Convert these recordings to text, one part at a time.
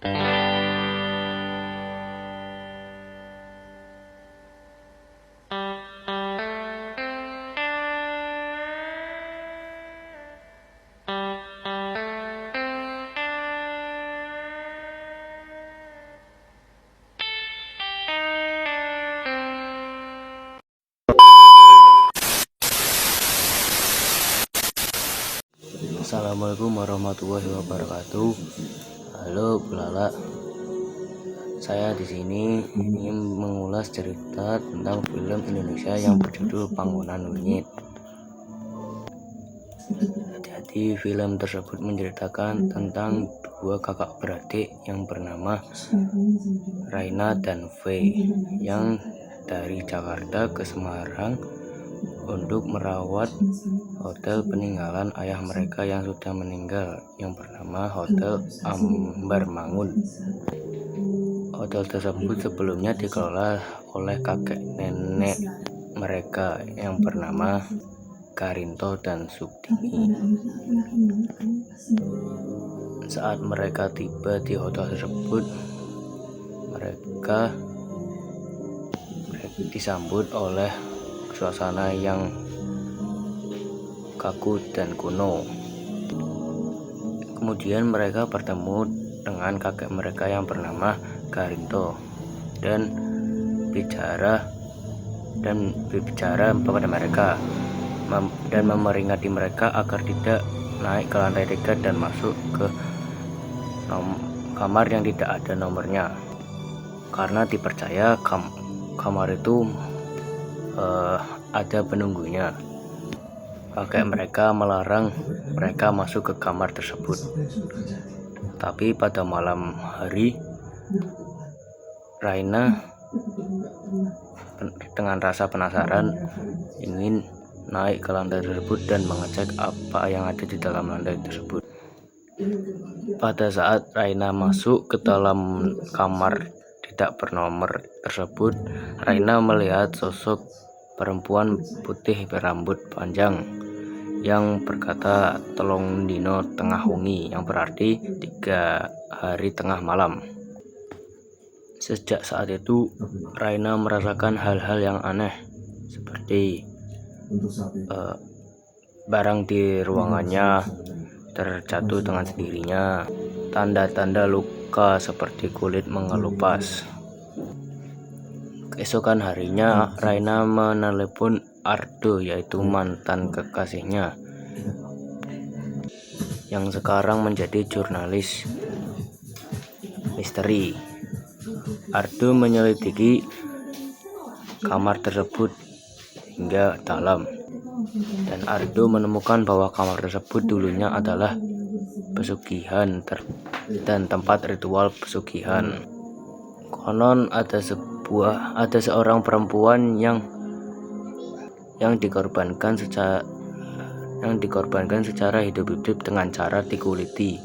Assalamualaikum warahmatullahi wabarakatuh. Halo Bulala, saya di sini ingin mengulas cerita tentang film Indonesia yang berjudul Panggonan Wingit. Jadi film tersebut menceritakan tentang dua kakak beradik yang bernama Raina dan Faye yang dari Jakarta ke Semarang untuk merawat hotel peninggalan ayah mereka yang sudah meninggal yang bernama Hotel Ambar Mangun. Hotel tersebut sebelumnya dikelola oleh kakek nenek mereka yang bernama Karinto dan Subdini. Saat mereka tiba di hotel tersebut, mereka disambut oleh suasana yang kaku dan kuno. Kemudian mereka bertemu dengan kakek mereka yang bernama Karinto dan bicara kepada mereka dan memeringati mereka agar tidak naik ke lantai 3 dan masuk ke kamar yang tidak ada nomornya, karena dipercaya kamar itu ada penunggunya. Kakek mereka melarang mereka masuk ke kamar tersebut. Tapi pada malam hari, Raina dengan rasa penasaran ingin naik ke lantai tersebut dan mengecek apa yang ada di dalam lantai tersebut. Pada saat Raina masuk ke dalam kamar tidak bernomor tersebut, Raina melihat sosok perempuan putih berambut panjang yang berkata telung dino tengah wengi, yang berarti 3 hari tengah malam. Sejak saat itu Raina merasakan hal-hal yang aneh, seperti barang di ruangannya terjatuh dengan sendirinya, tanda-tanda luka seperti kulit mengelupas. Keesokan harinya Raina menelepon Ardo, yaitu mantan kekasihnya yang sekarang menjadi jurnalis misteri. Ardo menyelidiki kamar tersebut hingga dalam, dan Ardo menemukan bahwa kamar tersebut dulunya adalah pesugihan dan tempat ritual pesugihan. Konon ada seorang perempuan yang dikorbankan secara hidup-hidup dengan cara dikuliti,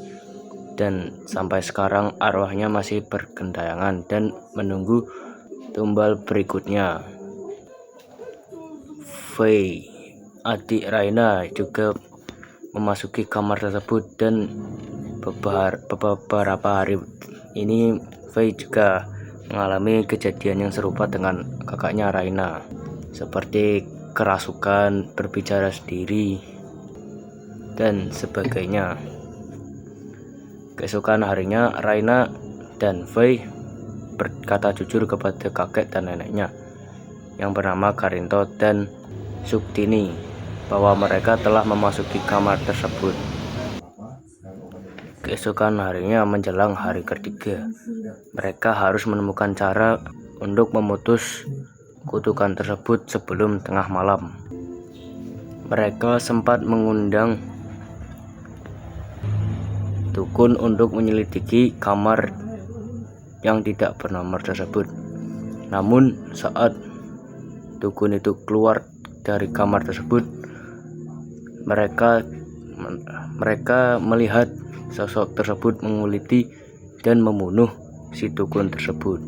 dan sampai sekarang arwahnya masih bergentayangan dan menunggu tumbal berikutnya. Faye, adik Raina, juga memasuki kamar tersebut, dan beberapa hari ini Faye juga mengalami kejadian yang serupa dengan kakaknya Raina, seperti kerasukan, berbicara sendiri, dan sebagainya. Keesokan harinya Raina dan Faye berkata jujur kepada kakek dan neneknya yang bernama Karinto dan Subdini bahwa mereka telah memasuki kamar tersebut. Keesokan harinya menjelang hari ketiga, mereka harus menemukan cara untuk memutus kutukan tersebut sebelum tengah malam. Mereka sempat mengundang dukun untuk menyelidiki kamar yang tidak bernomor tersebut. Namun saat dukun itu keluar dari kamar tersebut, mereka melihat sosok tersebut menguliti dan membunuh si dukun tersebut.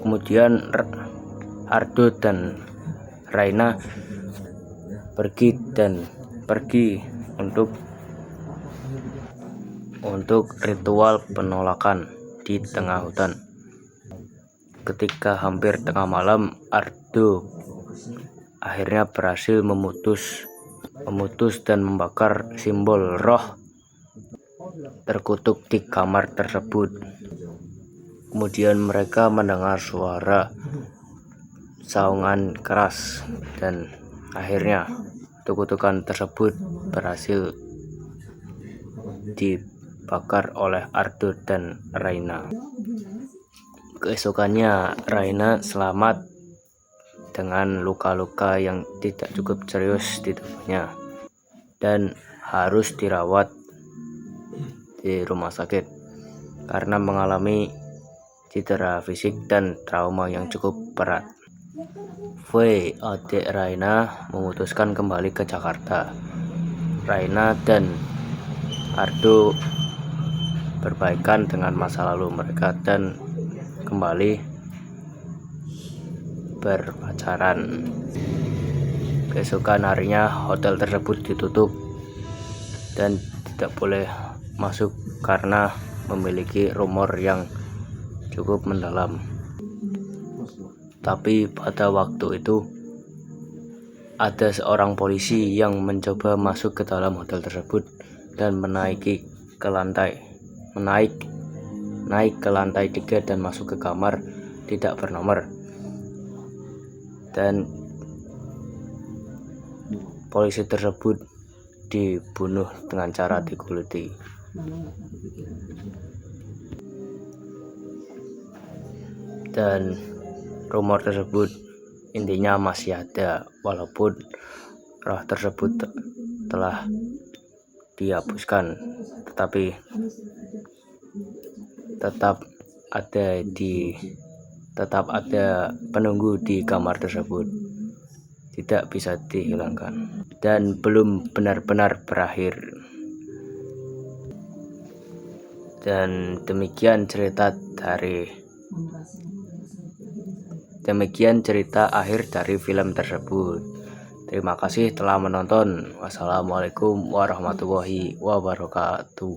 Kemudian Ardo dan Raina pergi untuk untuk ritual penolakan di tengah hutan. Ketika hampir tengah malam, Ardo akhirnya berhasil memutus dan membakar simbol roh terkutuk di kamar tersebut. Kemudian mereka mendengar suara saungan keras dan akhirnya kutukan tersebut berhasil dibakar oleh Ardo dan Raina. Keesokannya Raina selamat dengan luka-luka yang tidak cukup serius di tubuhnya dan harus dirawat di rumah sakit karena mengalami cedera fisik dan trauma yang cukup berat. V, adik Raina, memutuskan kembali ke Jakarta. Raina dan Ardo berbaikan dengan masa lalu mereka dan kembali berpacaran. Keesokan harinya hotel tersebut ditutup dan tidak boleh masuk karena memiliki rumor yang cukup mendalam. Tapi pada waktu itu ada seorang polisi yang mencoba masuk ke dalam hotel tersebut dan naik ke lantai 3 dan masuk ke kamar tidak bernomor. Dan polisi tersebut dibunuh dengan cara diguliti. Dan rumor tersebut intinya masih ada walaupun roh tersebut telah dihapuskan, tetapi tetap ada penunggu di kamar tersebut, tidak bisa dihilangkan dan belum benar-benar berakhir. Dan demikian cerita akhir dari film tersebut. Terima kasih telah menonton. Wassalamualaikum warahmatullahi wabarakatuh.